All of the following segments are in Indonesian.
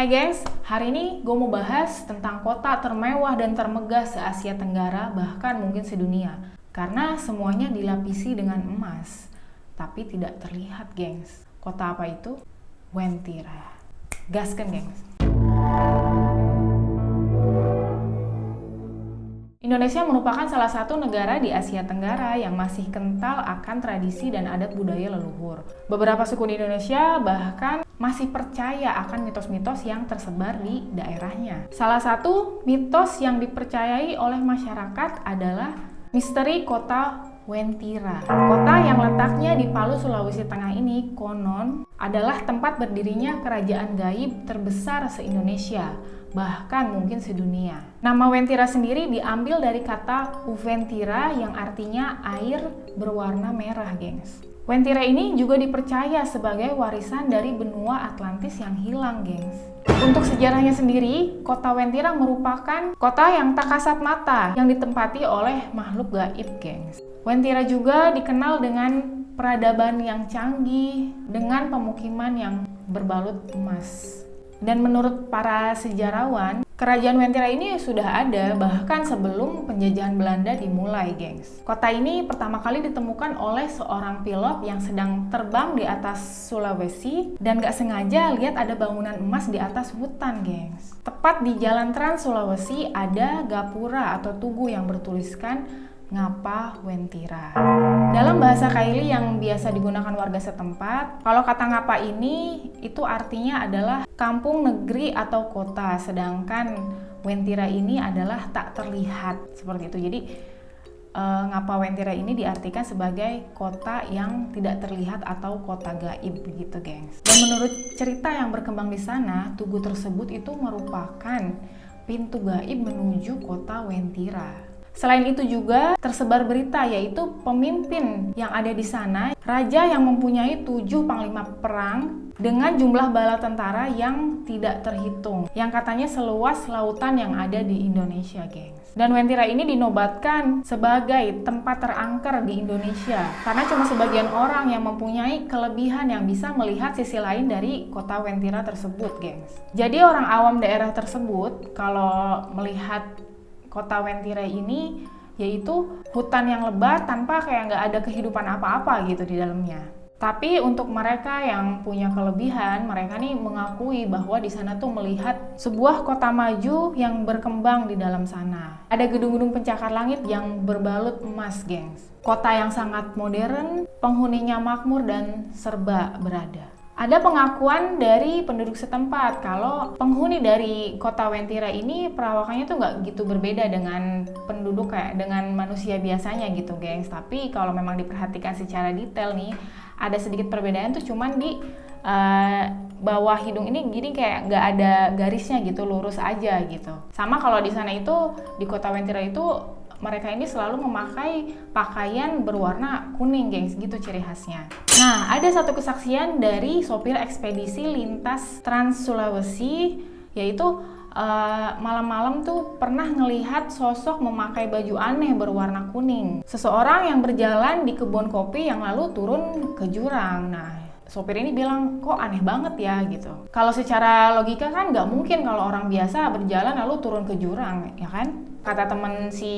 Hai guys, hari ini gue mau bahas tentang kota termewah dan termegah se-Asia Tenggara, bahkan mungkin sedunia. Karena semuanya dilapisi dengan emas, tapi tidak terlihat, gengs. Kota apa itu? Wentira. Gaskan, gengs. Indonesia merupakan salah satu negara di Asia Tenggara yang masih kental akan tradisi dan adat budaya leluhur. Beberapa suku di Indonesia bahkan masih percaya akan mitos-mitos yang tersebar di daerahnya. Salah satu mitos yang dipercayai oleh masyarakat adalah misteri kota Wentira. Kota yang letaknya di Palu, Sulawesi Tengah ini konon adalah tempat berdirinya kerajaan gaib terbesar se-Indonesia, bahkan mungkin sedunia. Nama Wentira sendiri diambil dari kata Uventira yang artinya air berwarna merah, gengs. Wentira ini juga dipercaya sebagai warisan dari benua Atlantis yang hilang, gengs. Untuk sejarahnya sendiri, kota Wentira merupakan kota yang tak kasat mata yang ditempati oleh makhluk gaib, gengs. Wentira juga dikenal dengan peradaban yang canggih dengan pemukiman yang berbalut emas. Dan menurut para sejarawan, kerajaan Wentira ini sudah ada bahkan sebelum penjajahan Belanda dimulai, gengs. Kota ini pertama kali ditemukan oleh seorang pilot yang sedang terbang di atas Sulawesi dan gak sengaja lihat ada bangunan emas di atas hutan, gengs. Tepat di jalan Trans Sulawesi ada gapura atau tugu yang bertuliskan Ngapa Wentira. Dalam bahasa Kaili yang biasa digunakan warga setempat, kalau kata ngapa ini itu artinya adalah kampung, negeri, atau kota, sedangkan Wentira ini adalah tak terlihat, seperti itu. Jadi ngapa Wentira ini diartikan sebagai kota yang tidak terlihat atau kota gaib begitu, gengs. Dan menurut cerita yang berkembang di sana, tugu tersebut itu merupakan pintu gaib menuju kota Wentira. Selain itu juga tersebar berita yaitu pemimpin yang ada di sana, raja yang mempunyai 7 panglima perang dengan jumlah bala tentara yang tidak terhitung, yang katanya seluas lautan yang ada di Indonesia, gengs. Dan Wentira ini dinobatkan sebagai tempat terangker di Indonesia karena cuma sebagian orang yang mempunyai kelebihan yang bisa melihat sisi lain dari kota Wentira tersebut, gengs. Jadi orang awam daerah tersebut kalau melihat kota Wentira ini yaitu hutan yang lebat tanpa kayak nggak ada kehidupan apa-apa gitu di dalamnya. Tapi untuk mereka yang punya kelebihan, mereka nih mengakui bahwa di sana tuh melihat sebuah kota maju yang berkembang di dalam sana. Ada gedung-gedung pencakar langit yang berbalut emas, gengs. Kota yang sangat modern, penghuninya makmur dan serba berada. Ada pengakuan dari penduduk setempat kalau penghuni dari kota Wentira ini perawakannya tuh nggak gitu berbeda dengan penduduk kayak dengan manusia biasanya gitu, gengs. Tapi kalau memang diperhatikan secara detail nih, ada sedikit perbedaan tuh cuman di bawah hidung ini gini kayak nggak ada garisnya gitu, lurus aja gitu. Sama kalau di sana itu di kota Wentira itu mereka ini selalu memakai pakaian berwarna kuning, gengs, gitu ciri khasnya. Nah, ada satu kesaksian dari sopir ekspedisi lintas Trans Sulawesi, yaitu malam-malam tuh pernah ngelihat sosok memakai baju aneh berwarna kuning. Seseorang yang berjalan di kebun kopi yang lalu turun ke jurang. Nah, sopir ini bilang, kok aneh banget ya gitu. Kalau secara logika kan nggak mungkin kalau orang biasa berjalan lalu turun ke jurang, ya kan? Kata temen si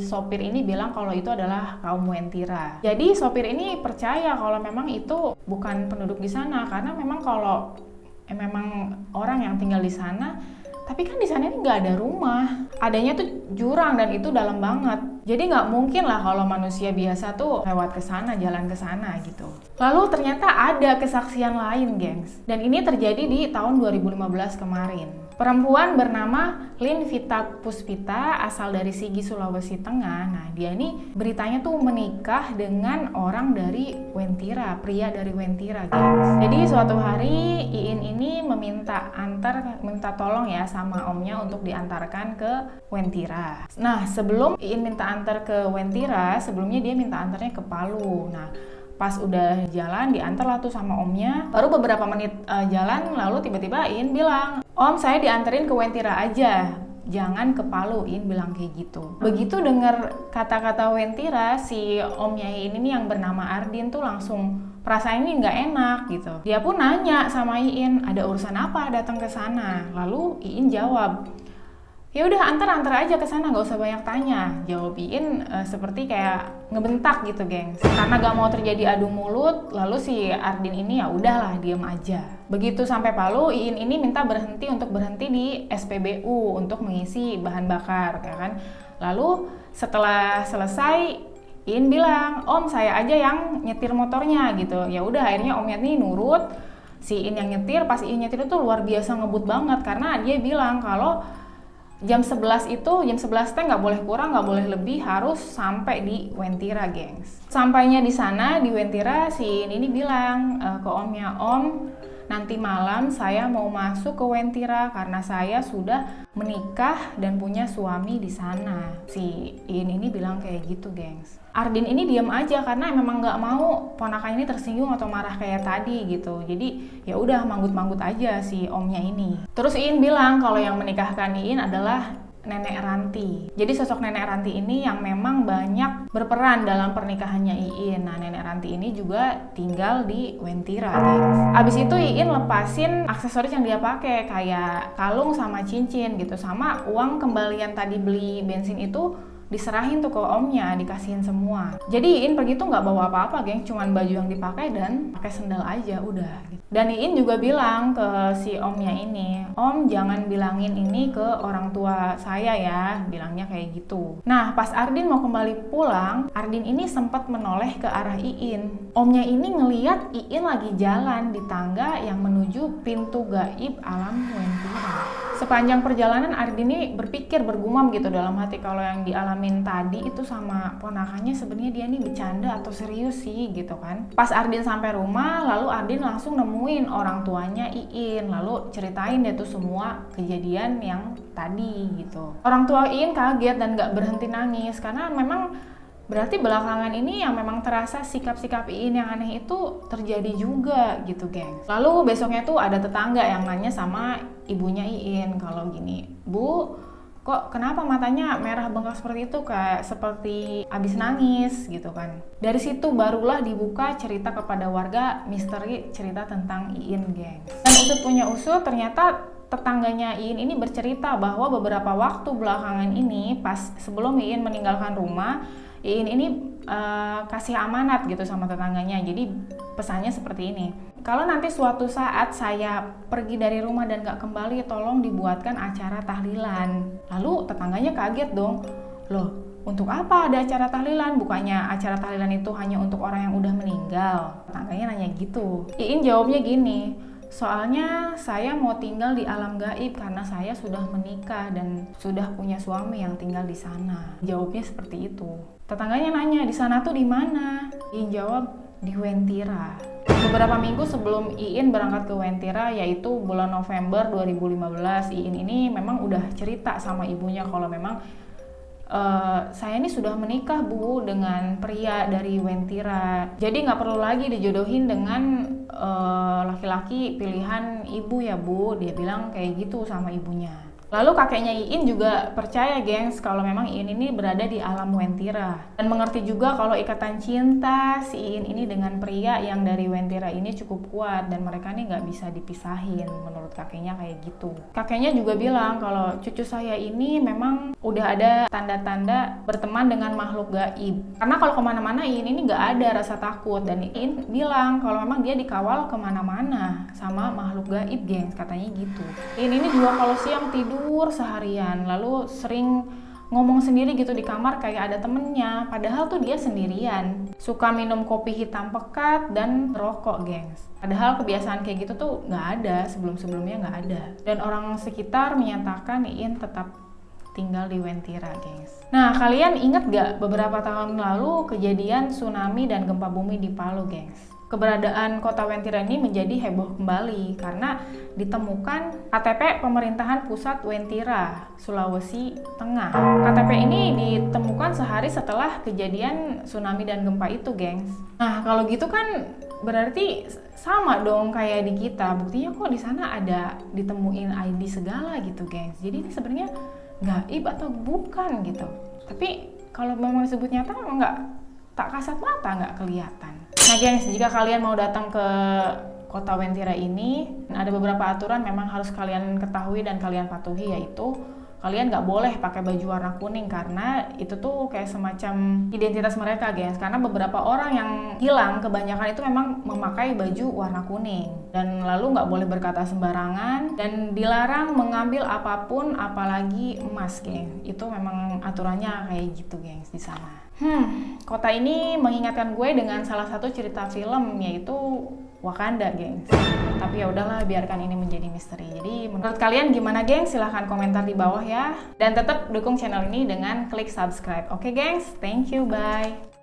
sopir ini bilang kalau itu adalah kaum Wentira. Jadi sopir ini percaya kalau memang itu bukan penduduk di sana, karena memang kalau memang orang yang tinggal di sana, tapi kan di sana ini nggak ada rumah, adanya tuh jurang dan itu dalam banget. Jadi nggak mungkin lah kalau manusia biasa tuh lewat ke sana, jalan ke sana gitu. Lalu ternyata ada kesaksian lain, gengs. Dan ini terjadi di tahun 2015 kemarin. Perempuan bernama Lin Vita Puspita asal dari Sigi, Sulawesi Tengah. Nah, dia ini beritanya tuh menikah dengan orang dari Wentira, pria dari Wentira, gengs. Jadi suatu hari Iin ini minta tolong ya sama omnya untuk diantarkan ke Wentira. Nah, sebelum Iin minta antar ke Wentira, sebelumnya dia minta antarnya ke Palu. Nah, pas udah jalan diantar lah tuh sama omnya. Baru beberapa menit jalan lalu tiba-tiba Iin bilang, "Om, saya dianterin ke Wentira aja, jangan ke Palu." Iin bilang kayak gitu. Begitu dengar kata-kata Wentira, si omnya Iin ini yang bernama Ardin tuh langsung perasaan ini nggak enak gitu. Dia pun nanya sama Iin, ada urusan apa datang ke sana? Lalu Iin jawab, ya udah antar aja ke sana, nggak usah banyak tanya. Jawab Iin seperti kayak ngebentak gitu, gengs. Karena gak mau terjadi adu mulut, lalu si Ardin ini ya udahlah diem aja. Begitu sampai Palu, Iin ini minta berhenti di SPBU untuk mengisi bahan bakar, ya kan. Lalu setelah selesai, Iin bilang, Om saya aja yang nyetir motornya gitu. Ya udah akhirnya Omnya nih nurut. Si Iin yang nyetir, pas Iin nyetir itu luar biasa ngebut banget karena dia bilang kalau jam 11 itu, jam 11 teh nggak boleh kurang, nggak boleh lebih, harus sampai di Wentira, gengs. Sampainya di sana, di Wentira, si ini bilang ke Omnya, Om, nanti malam saya mau masuk ke Wentira karena saya sudah menikah dan punya suami di sana. Si ini bilang kayak gitu, gengs. Ardin ini diam aja karena memang nggak mau ponakannya ini tersinggung atau marah kayak tadi gitu. Jadi ya udah manggut-manggut aja si omnya ini. Terus Iin bilang kalau yang menikahkan Iin adalah Nenek Ranti. Jadi sosok Nenek Ranti ini yang memang banyak berperan dalam pernikahannya Iin. Nah, Nenek Ranti ini juga tinggal di Wentira, guys. Abis itu Iin lepasin aksesoris yang dia pakai kayak kalung sama cincin gitu, sama uang kembalian tadi beli bensin itu diserahin tuh ke omnya, dikasihin semua. Jadi Iin pergi tuh nggak bawa apa-apa, geng, cuman baju yang dipakai dan pakai sendal aja udah. Dan Iin juga bilang ke si omnya ini, Om jangan bilangin ini ke orang tua saya ya, bilangnya kayak gitu. Nah pas Ardin mau kembali pulang, Ardin ini sempat menoleh ke arah Iin. Omnya ini ngeliat Iin lagi jalan di tangga yang menuju pintu gaib alam Wentira. Sepanjang perjalanan Ardin ini berpikir, bergumam gitu dalam hati kalau yang dialamin tadi itu sama ponakannya sebenarnya dia nih bercanda atau serius sih gitu kan. Pas Ardin sampai rumah, lalu Ardin langsung nemuin orang tuanya Iin, lalu ceritain deh tuh semua kejadian yang tadi gitu. Orang tua Iin kaget dan gak berhenti nangis karena memang berarti belakangan ini yang memang terasa sikap-sikap Iin yang aneh itu terjadi juga gitu, geng. Lalu besoknya tuh ada tetangga yang nanya sama ibunya Iin kalau gini, Bu, kok kenapa matanya merah bengkak seperti itu, kayak seperti abis nangis gitu kan. Dari situ barulah dibuka cerita kepada warga, misteri cerita tentang Iin, geng. Dan usut punya usut, ternyata tetangganya Iin ini bercerita bahwa beberapa waktu belakangan ini pas sebelum Iin meninggalkan rumah, Iin ini kasih amanat gitu sama tetangganya. Jadi pesannya seperti ini, kalau nanti suatu saat saya pergi dari rumah dan gak kembali, tolong dibuatkan acara tahlilan. Lalu tetangganya kaget dong, loh untuk apa ada acara tahlilan? Bukannya acara tahlilan itu hanya untuk orang yang udah meninggal? Tetangganya nanya gitu. Iin jawabnya gini, soalnya saya mau tinggal di alam gaib karena saya sudah menikah dan sudah punya suami yang tinggal di sana. Jawabnya seperti itu. Tetangganya nanya, di sana tuh di mana? Iin jawab, di Wentira. Beberapa minggu sebelum Iin berangkat ke Wentira, yaitu bulan November 2015, Iin ini memang udah cerita sama ibunya kalau memang saya ini sudah menikah, Bu, dengan pria dari Wentira. Jadi nggak perlu lagi dijodohin dengan laki-laki pilihan ibu ya, Bu. Dia bilang kayak gitu sama ibunya. Lalu kakeknya Iin juga percaya, gengs, kalau memang Iin ini berada di alam Wentira dan mengerti juga kalau ikatan cinta si Iin ini dengan pria yang dari Wentira ini cukup kuat dan mereka nih nggak bisa dipisahin, menurut kakeknya kayak gitu. Kakeknya juga bilang kalau cucu saya ini memang udah ada tanda-tanda berteman dengan makhluk gaib. Karena kalau kemana-mana Iin ini nggak ada rasa takut, dan Iin bilang kalau memang dia dikawal kemana-mana sama makhluk gaib, gengs, katanya gitu. Iin ini juga kalau siang tidur seharian, lalu sering ngomong sendiri gitu di kamar kayak ada temennya, padahal tuh dia sendirian. Suka minum kopi hitam pekat dan rokok, gengs. Padahal kebiasaan kayak gitu tuh nggak ada, sebelum-sebelumnya nggak ada. Dan orang sekitar menyatakan Iin tetap tinggal di Wentira, gengs. Nah, kalian inget gak beberapa tahun lalu kejadian tsunami dan gempa bumi di Palu, gengs? Keberadaan kota Wentira ini menjadi heboh kembali karena ditemukan KTP pemerintahan pusat Wentira, Sulawesi Tengah. KTP ini ditemukan sehari setelah kejadian tsunami dan gempa itu, gengs. Nah, kalau gitu kan berarti sama dong kayak di kita. Buktinya kok di sana ada ditemuin ID segala gitu, gengs. Jadi ini sebenarnya gaib atau bukan gitu. Tapi kalau memang disebut nyata nggak, tak kasat mata nggak kelihatan. Nah gengs, jika kalian mau datang ke kota Wentira ini, ada beberapa aturan memang harus kalian ketahui dan kalian patuhi, yaitu kalian nggak boleh pakai baju warna kuning karena itu tuh kayak semacam identitas mereka gengs. Karena beberapa orang yang hilang kebanyakan itu memang memakai baju warna kuning, dan lalu nggak boleh berkata sembarangan dan dilarang mengambil apapun apalagi emas gengs. Itu memang aturannya kayak gitu gengs di sana. Kota ini mengingatkan gue dengan salah satu cerita film, yaitu Wakanda, gengs. Tapi ya udahlah, biarkan ini menjadi misteri. Jadi menurut kalian gimana, gengs? Silahkan komentar di bawah ya. Dan tetap dukung channel ini dengan klik subscribe. Oke, gengs? Thank you, bye.